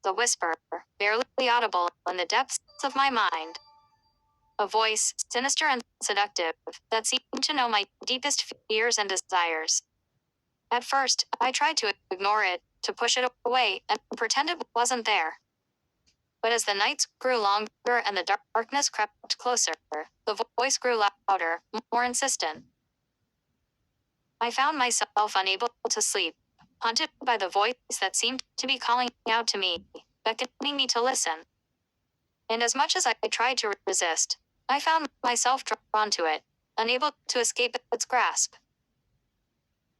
as a whisper, barely audible in the depths of my mind. A voice, sinister and seductive, that seemed to know my deepest fears and desires. At first, I tried to ignore it, to push it away, and pretend it wasn't there. But as the nights grew longer and the darkness crept closer, the voice grew louder, more insistent. I found myself unable to sleep, haunted by the voice that seemed to be calling out to me, beckoning me to listen. And as much as I tried to resist, I found myself drawn to it, unable to escape its grasp.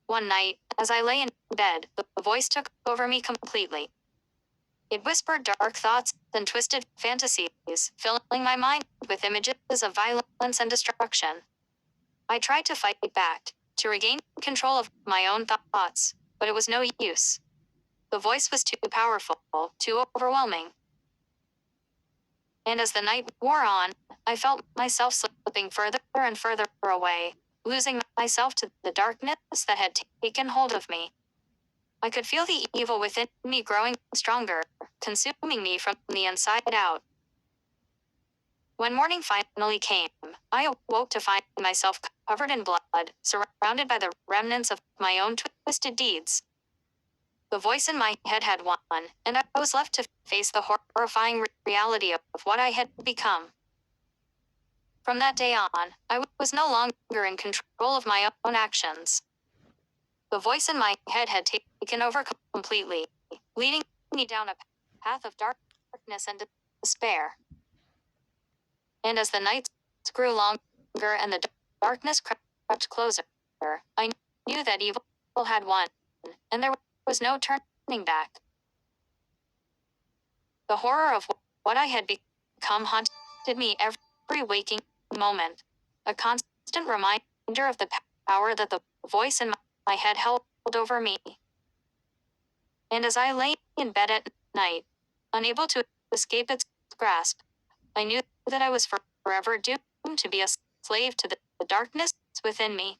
One night, as I lay in bed, the voice took over me completely. It whispered dark thoughts and twisted fantasies, filling my mind with images of violence and destruction. I tried to fight back, to regain control of my own thoughts, but it was no use. The voice was too powerful, too overwhelming. And as the night wore on, I felt myself slipping further and further away, losing myself to the darkness that had taken hold of me. I could feel the evil within me growing stronger, consuming me from the inside out. When morning finally came, I awoke to find myself covered in blood, surrounded by the remnants of my own twisted deeds. The voice in my head had won, and I was left to face the horrifying reality of what I had become. From that day on, I was no longer in control of my own actions. The voice in my head had taken over completely, leading me down a path of darkness and despair. And as the nights grew longer and the darkness crept closer, I knew that evil had won, and there was no turning back. The horror of what I had become haunted me every waking moment, a constant reminder of the power that the voice in my head held over me. And as I lay in bed at night, unable to escape its grasp, I knew that I was forever doomed to be a slave to the darkness within me.